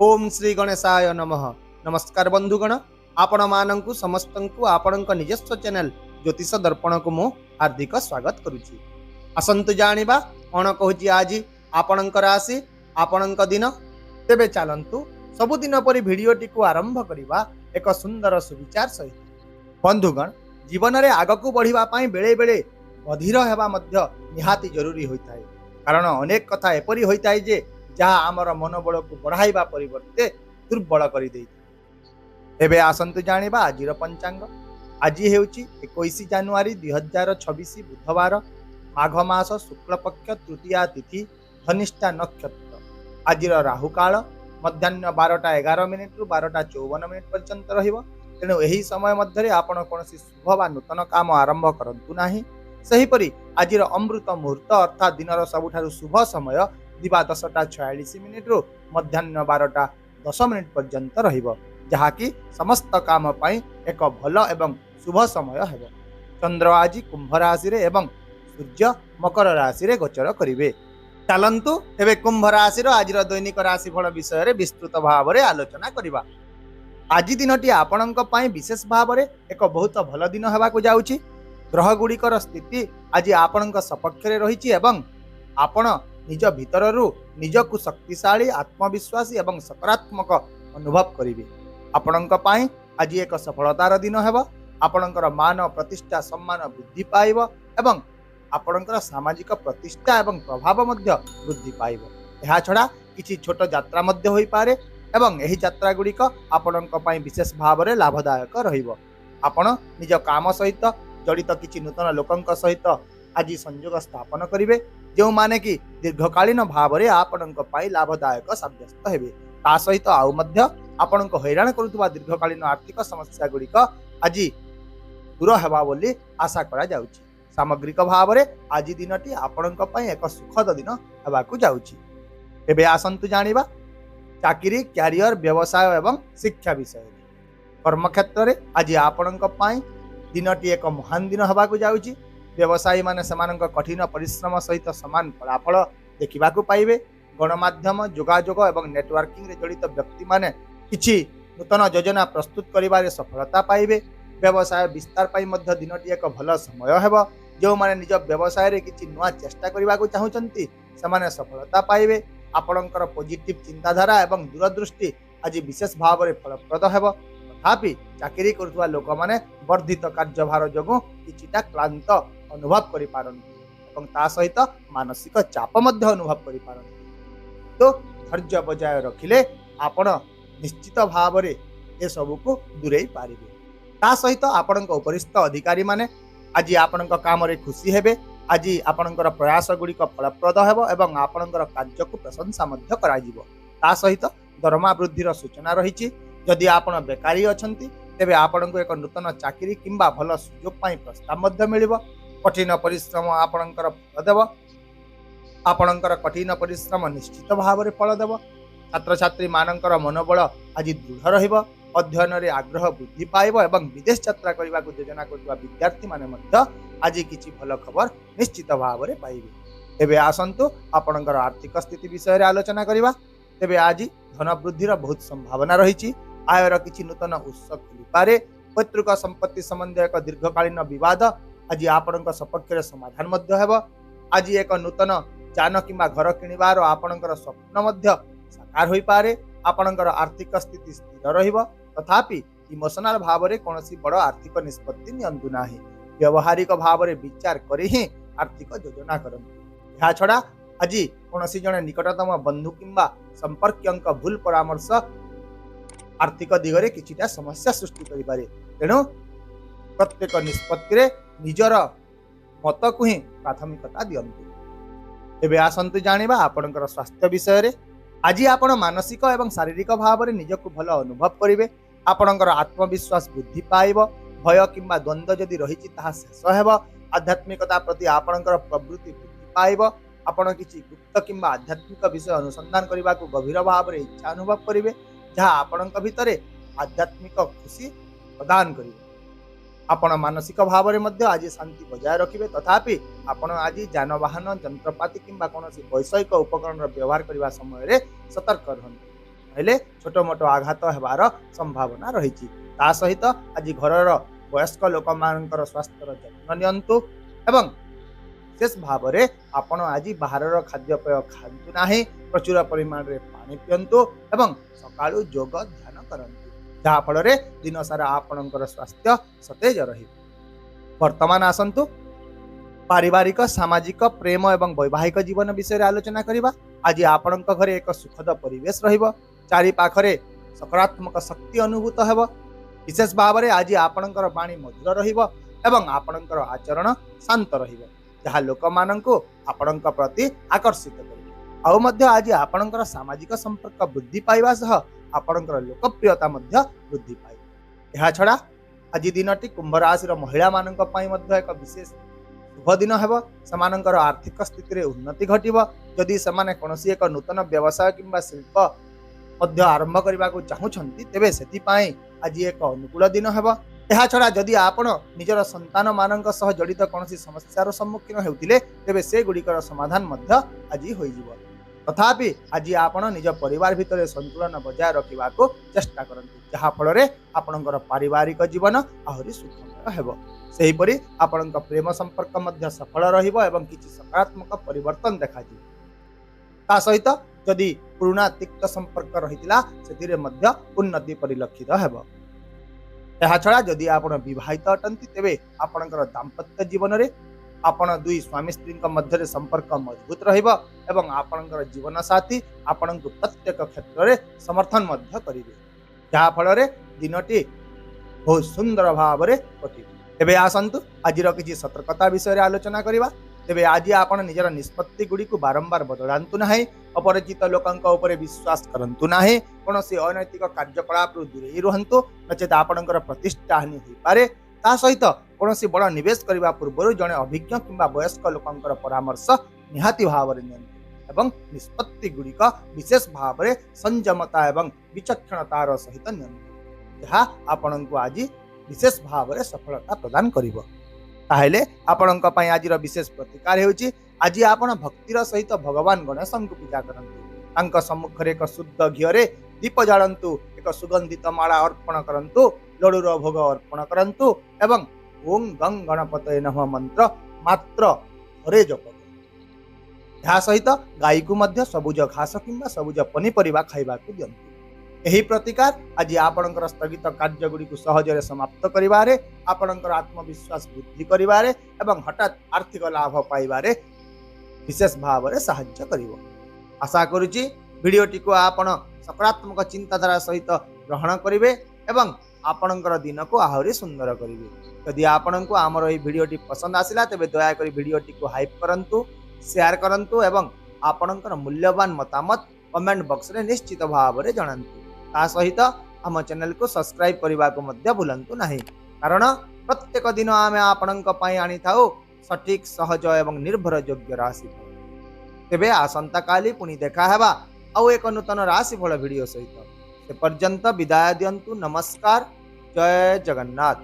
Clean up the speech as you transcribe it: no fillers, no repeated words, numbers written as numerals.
ओम श्री गणेशाय नमः। नमस्कार बंधुगण, आपण मानंकु समस्तंकु आपणक निजस्व चैनल ज्योतिष दर्पण को मु हार्दिक स्वागत करुछि। आसंतु जानिबा कोन कहूछि आज आपणक राशि आपणक दिन। तेबे चलंतु सबुदिन परि भिडियोटी को आरंभ करिबा एक सुंदर सुविचार सहित। बंधुगण, जीवन रे आगकु बढ़िबा पई बेले बेले बधिर हेबा मध्य निहाती जरूरी होइताय। कारण अनेक कथा एपरि होइताय जे जहाँ आमर मनोबल को बढ़ाइबा परिवर्ते दुर्बल कर एबे आसंतु जानिबा आजिर पंचांग। आज हेउची 21 जानुआरी 2026 बुधवार, माघ मास शुक्ल पक्ष तृतीया तिथि, धनिष्ठा नक्षत्र। आजिर राहु काल मध्याह्न 12:11 रु 12:54 पर्यंत रहिबो। तेणु एही समय मध्य आपण कोनसी शुभ बा नूतन काम आरंभ करंतु नाही। सेहीपरि आजिर अमृत मुहूर्त अर्थात दिनर सबुठारु शुभ समय दिवा 10:46 रु मध्याह्न 12:10 पर्यंत रहिबो, जहाँकि समस्त काम पाई एक भल एवं शुभ समय हेबो। चंद्र आज कुंभ राशि रे एवं सूर्य मकर राशि रे गोचर करिवे। चलंतु एबे कुंभ राशि रो आजिर दैनिक राशिफल विषय रे विस्तृत भाव रे आलोचना करिबा। आज दिनटी आपणक पाई विशेष भाव रे एक बहुत भल दिन हेबा को जाउची। ग्रह गुड़िकर स्थिति आज आपणक सपक्ष रे रहिची एवं आपण निज भितररू निजकु शक्तिशाली आत्मविश्वासी एवं सकारात्मक अनुभव करिवे। आपणक पाई आज एक सफलतार दिन हेबो। आपणकर मान प्रतिष्ठा सम्मान वृद्धि पाइबो एवं आपणकर सामाजिक प्रतिष्ठा एवं प्रभाव मध्य वृद्धि पाइबो। एहा छडा किछि छोट यात्रा मध्य होई पारे एवं एही यात्रा गुड़िक आपणक पाई विशेष भाव रे लाभदायक रहिबो। आपण निज काम सहित जड़ित किछि नूतन लोकंक सहित आज संयोग स्थापन करिवे, जो माने कि दीर्घकालीन भाव रे आपणक पाई लाभदायक साब्यस्त हेबे। ता सहित आउ मध्य आपणक हैरान करुवा दीर्घकालीन आर्थिक समस्या गुड़िक आज दूर हेबा बोली आशा करा जाउची। सामग्रिक भाव रे आज दिनटी आपणक पाई एक सुखद दिन हेबा को जाउची। एबे आसंतु जानिबा चाकरी, क्यारियर, व्यवसाय एवं शिक्षा विषय। कर्मक्षेत्र रे आज आपणक पाई दिनटी एक महान दिन हेबा को जाउची। व्यवसायी माने समानक कठिन परिश्रम सहित समान फलाफल देखा पाइबे। गणमाध्यम, जोगाजोग एवं नेटवर्किंग रे जड़ित व्यक्ति माने किछि नूतन योजना प्रस्तुत करिबारे सफलता पाइबे। व्यवसाय विस्तार पाई मध्य दिनटी एक भल समय हेबो। जो माने निज व्यवसाय रे किछि नुआ चेष्टा करिबा को चाहुचंती समाने सफलता पाइबे। आपणकर पॉजिटिव चिंताधारा एवं दूरदृष्टि आज विशेष भाव रे फलप्रद हेबो। तथापि चाकरी करुवा लोक माने वर्धित कार्यभार जोगु किछिटा क्लांत अनुभव करि पारंती एवं ता सहित मानसिक चाप मध्य अनुभव करि पारंती। तो धैर्य बजाय रखिले आपण निश्चित भाव रे ए सब को दूरेई पारिबे। ता सहित आपणक उपरिस्थ अधिकारी माने आज आपणक काम रे खुशी हेबे। आज आपणकर प्रयास गुड़िक फलप्रद हेबो एवं आपणकर कार्य को प्रशंसा मध्य कराजिबो। ता सहित दरमा वृद्धिर सूचना रहिछि। जदि आपण बेकारी अछंती तेबे आपणक एक नूतन चाकरी किंबा भल सुयोग पाई प्रस्ताव मध्य मिलिबो। कठिन परिश्रम आपणकर फल देव। आपणकर कठिन परिश्रम निश्चित भाव रे फल देव। छात्र छात्री मानकर मनोबल आज दृढ़ रहिबो। अध्ययन रे आग्रह वृद्धि पाइबो एवं विदेश यात्रा करबा को योजना करबा विद्यार्थी माने मध्य आज किछि भल खबर निश्चित भाव रे पाइबे। एबे आसंतु आपणकर आर्थिक स्थिति विषय रे आलोचना करिबा। तेबे आज धन वृद्धिर बहुत संभावना रहिछि। आयर किछि नूतन उत्स खुली पारे। पैतृक संपत्ति संबंधी एक दीर्घकालीन विवाद आज आपणक सपक्ष रे समाधान मध्य हेबो। आज एक नूतन जान किंबा घर किनिबार आपणकर स्वप्न मध्य साकार होई पारे। आपणकर आर्थिक स्थिति स्थिर रहिबो। तथापि इमोशनल भाव रे कोनसी बड़ आर्थिक निष्पत्ति नियंतु नाही। व्यवहारिक भाव रे विचार करि ही आर्थिक योजना करंतु। एहा छडा आज कोनसी जने निकटतम बंधु किंबा संपर्कयंक भूल परामर्श आर्थिक दिगरे किछिटा समस्या सृष्टि करि पारे। तेणु प्रत्येक निष्पत्ति रे निजर मत को ही प्राथमिकता दियंतु। एबे आसंतु जानिबा आपणकर स्वास्थ्य विषय रे। आज आपण मानसिक एवं शारीरिक भाव रे निजको भल अनुभव करिवे। आपणकर आत्मविश्वास वृद्धि पाइबो। भय किंबा द्वंद्व जदि रहिछि ताहा शेष हेबो। आध्यात्मिकता प्रति आपणकर प्रवृत्ति वृद्धि पाइबो। आपण किछि गुप्त किंबा आध्यात्मिक विषय अनुसंधान करबा को गभीर भाव रे इच्छा अनुभव करिवे, जहाँ आपणक भितरे आध्यात्मिक खुशी प्रदान करिवे। आपण मानसिक भाव रे मध्य आज शांति बजाय रखिबे। तथापि आपण आज जानवाहन, जंत्रपाति किंबा कोनोसी वैषयिक उपकरण व्यवहार करबा समय रे सतर्क रहंतु। ହେଲେ ଛୋଟ ମୋଟ ଆଘାତ ହେବାର ସମ୍ଭାବନା ରହିଛି। ତା ସହିତ ଆଜି ଘରର ବୟସ୍କ ଲୋକମାନଙ୍କର ସ୍ୱାସ୍ଥ୍ୟର ଯତ୍ନ ନିଅନ୍ତୁ ଏବଂ ବିଶେଷ ଭାବରେ ଆପଣ ଆଜି ବାହାରର ଖାଦ୍ୟପେୟ ଖାଆନ୍ତୁ ନାହିଁ। ପ୍ରଚୁର ପରିମାଣରେ ପାଣି ପିଅନ୍ତୁ ଏବଂ ସକାଳୁ ଯୋଗ ଧ୍ୟାନ କରନ୍ତୁ, ଯାହାଫଳରେ ଦିନସାରା ଆପଣଙ୍କର ସ୍ୱାସ୍ଥ୍ୟ ସତେଜ ରହିବ। ବର୍ତ୍ତମାନ ଆସନ୍ତୁ ପାରିବାରିକ, ସାମାଜିକ, ପ୍ରେମ ଏବଂ ବୈବାହିକ ଜୀବନ ବିଷୟରେ ଆଲୋଚନା କରିବା। ଆଜି ଆପଣଙ୍କ ଘରେ ଏକ ସୁଖଦ ପରିବେଶ ରହିବ, ଚାରିପାଖରେ ସକାରାତ୍ମକ ଶକ୍ତି ଅନୁଭୂତ ହେବ। ବିଶେଷ ଭାବରେ ଆଜି ଆପଣଙ୍କର ବାଣୀ ମଧୁର ରହିବ ଏବଂ ଆପଣଙ୍କର ଆଚରଣ ଶାନ୍ତ ରହିବ, ଯାହା ଲୋକମାନଙ୍କୁ ଆପଣଙ୍କ ପ୍ରତି ଆକର୍ଷିତ କରିବ। ଆଉ ମଧ୍ୟ ଆଜି ଆପଣଙ୍କର ସାମାଜିକ ସମ୍ପର୍କ ବୃଦ୍ଧି ପାଇବା ସହ ଆପଣଙ୍କର ଲୋକପ୍ରିୟତା ମଧ୍ୟ ବୃଦ୍ଧି ପାଇବ। ଏହାଛଡ଼ା ଆଜି ଦିନଟି କୁମ୍ଭ ରାଶିର ମହିଳାମାନଙ୍କ ପାଇଁ ମଧ୍ୟ ଏକ ବିଶେଷ ଶୁଭ ଦିନ ହେବ। ସେମାନଙ୍କର ଆର୍ଥିକ ସ୍ଥିତିରେ ଉନ୍ନତି ଘଟିବ। ଯଦି ସେମାନେ କୌଣସି ଏକ ନୂତନ ବ୍ୟବସାୟ କିମ୍ବା ଶିଳ୍ପ ମଧ୍ୟ ଆରମ୍ଭ କରିବାକୁ ଚାହୁଁଛନ୍ତି, ତେବେ ସେଥିପାଇଁ ଆଜି ଏକ ଅନୁକୂଳ ଦିନ ହେବ। ଏହାଛଡ଼ା ଯଦି ଆପଣ ନିଜର ସନ୍ତାନମାନଙ୍କ ସହ ଜଡ଼ିତ କୌଣସି ସମସ୍ୟାର ସମ୍ମୁଖୀନ ହେଉଥିଲେ, ତେବେ ସେଗୁଡ଼ିକର ସମାଧାନ ମଧ୍ୟ ଆଜି ହୋଇଯିବ। ତଥାପି ଆଜି ଆପଣ ନିଜ ପରିବାର ଭିତରେ ସନ୍ତୁଳନ ବଜାୟ ରଖିବାକୁ ଚେଷ୍ଟା କରନ୍ତୁ, ଯାହାଫଳରେ ଆପଣଙ୍କର ପାରିବାରିକ ଜୀବନ ଆହୁରି ସୁଖମୟ ହେବ। ସେହିପରି ଆପଣଙ୍କ ପ୍ରେମ ସମ୍ପର୍କ ମଧ୍ୟ ସଫଳ ରହିବ ଏବଂ କିଛି ସକାରାତ୍ମକ ପରିବର୍ତ୍ତନ ଦେଖାଯିବ। ତା ସହିତ ଯଦି ପୁରୁଣା ତିକ୍ତ ସମ୍ପର୍କ ରହିଥିଲା, ସେଥିରେ ମଧ୍ୟ ଉନ୍ନତି ପରିଲକ୍ଷିତ ହେବ। ଏହାଛଡ଼ା ଯଦି ଆପଣ ବିବାହିତ ଅଟନ୍ତି, ତେବେ ଆପଣଙ୍କର ଦାମ୍ପତ୍ୟ ଜୀବନରେ ଆପଣ ଦୁଇ ସ୍ୱାମୀ ସ୍ତ୍ରୀଙ୍କ ମଧ୍ୟରେ ସମ୍ପର୍କ ମଜବୁତ ରହିବ ଏବଂ ଆପଣଙ୍କର ଜୀବନସାଥୀ ଆପଣଙ୍କୁ ପ୍ରତ୍ୟେକ କ୍ଷେତ୍ରରେ ସମର୍ଥନ ମଧ୍ୟ କରିବେ, ଯାହାଫଳରେ ଦିନଟି ବହୁତ ସୁନ୍ଦର ଭାବରେ କଟିବ। ଏବେ ଆସନ୍ତୁ ଆଜିର କିଛି ସତର୍କତା ବିଷୟରେ ଆଲୋଚନା କରିବା। ତେବେ ଆଜି ଆପଣ ନିଜର ନିଷ୍ପତ୍ତି ଗୁଡ଼ିକୁ ବାରମ୍ବାର ବଦଳାନ୍ତୁ ନାହିଁ। ଅପରିଚିତ ଲୋକଙ୍କ ଉପରେ ବିଶ୍ୱାସ କରନ୍ତୁ ନାହିଁ। କୌଣସି ଅନୈତିକ କାର୍ଯ୍ୟକଳାପରୁ ଦୂରେଇ ରୁହନ୍ତୁ, ନଚେତ ଆପଣଙ୍କର ପ୍ରତିଷ୍ଠା ହାନି ହୋଇପାରେ। ତା ସହିତ କୌଣସି ବଡ଼ ନିବେଶ କରିବା ପୂର୍ବରୁ ଜଣେ ଅଭିଜ୍ଞ କିମ୍ବା ବୟସ୍କ ଲୋକଙ୍କର ପରାମର୍ଶ ନିହାତି ଭାବରେ ନିଅନ୍ତୁ ଏବଂ ନିଷ୍ପତ୍ତି ଗୁଡ଼ିକ ବିଶେଷ ଭାବରେ ସଂଯମତା ଏବଂ ବିଚକ୍ଷଣତାର ସହିତ ନିଅନ୍ତୁ, ଯାହା ଆପଣଙ୍କୁ ଆଜି ବିଶେଷ ଭାବରେ ସଫଳତା ପ୍ରଦାନ କରିବ। ତାହେଲେ ଆପଣଙ୍କ ପାଇଁ ଆଜିର ବିଶେଷ ପ୍ରତିକାର ହେଉଛି, ଆଜି ଆପଣ ଭକ୍ତିର ସହିତ ଭଗବାନ ଗଣେଶଙ୍କୁ ପୂଜା କରନ୍ତୁ। ତାଙ୍କ ସମ୍ମୁଖରେ ଏକ ଶୁଦ୍ଧ ଘିଅରେ ଦୀପ ଜାଳନ୍ତୁ, ଏକ ସୁଗନ୍ଧିତ ମାଳା ଅର୍ପଣ କରନ୍ତୁ, ଲଡୁର ଭୋଗ ଅର୍ପଣ କରନ୍ତୁ ଏବଂ ଓಂ ଗଂ ଗଣପତୟେ ନମଃ ମନ୍ତ୍ର ମାତ୍ର ଥରେ ଜପ କରନ୍ତୁ। ଏହା ସହିତ ଗାଈକୁ ମଧ୍ୟ ସବୁଜ ଘାସ କିମ୍ବା ସବୁଜ ପନିପରିବା ଖାଇବାକୁ ଦିଅନ୍ତୁ। ଏହି ପ୍ରତିକାର ଆଜି ଆପଣଙ୍କର ସ୍ଥଗିତ କାର୍ଯ୍ୟଗୁଡ଼ିକୁ ସହଜରେ ସମାପ୍ତ କରିବାରେ, ଆପଣଙ୍କର ଆତ୍ମବିଶ୍ୱାସ ବୃଦ୍ଧି କରିବାରେ ଏବଂ ହଠାତ୍ ଆର୍ଥିକ ଲାଭ ପାଇବାରେ ବିଶେଷ ଭାବରେ ସାହାଯ୍ୟ କରିବ। ଆଶା କରୁଛି ଭିଡ଼ିଓଟିକୁ ଆପଣ ସକାରାତ୍ମକ ଚିନ୍ତାଧାରା ସହିତ ଗ୍ରହଣ କରିବେ ଏବଂ ଆପଣଙ୍କର ଦିନକୁ ଆହୁରି ସୁନ୍ଦର କରିବେ। ଯଦି ଆପଣଙ୍କୁ ଆମର ଏହି ଭିଡ଼ିଓଟି ପସନ୍ଦ ଆସିଲା, ତେବେ ଦୟାକରି ଭିଡ଼ିଓଟିକୁ ହାଇପ୍ କରନ୍ତୁ, ସେୟାର କରନ୍ତୁ ଏବଂ ଆପଣଙ୍କର ମୂଲ୍ୟବାନ ମତାମତ କମେଣ୍ଟ ବକ୍ସରେ ନିଶ୍ଚିତ ଭାବରେ ଜଣାନ୍ତୁ। ତା ସହିତ ଆମ ଚ୍ୟାନେଲକୁ ସବସ୍କ୍ରାଇବ୍ କରିବାକୁ ମଧ୍ୟ ଭୁଲନ୍ତୁ ନାହିଁ, କାରଣ ପ୍ରତ୍ୟେକ ଦିନ ଆମେ ଆପଣଙ୍କ ପାଇଁ ଆଣିଥାଉ ସଠିକ୍, ସହଜ ଏବଂ ନିର୍ଭରଯୋଗ୍ୟ ରାଶିଫଳ। ତେବେ ଆସନ୍ତାକାଲି ପୁଣି ଦେଖା ହେବା ଆଉ ଏକ ନୂତନ ରାଶିଫଳ ଭିଡ଼ିଓ ସହିତ। ସେ ପର୍ଯ୍ୟନ୍ତ ବିଦାୟ ଦିଅନ୍ତୁ। ନମସ୍କାର, ଜୟ ଜଗନ୍ନାଥ।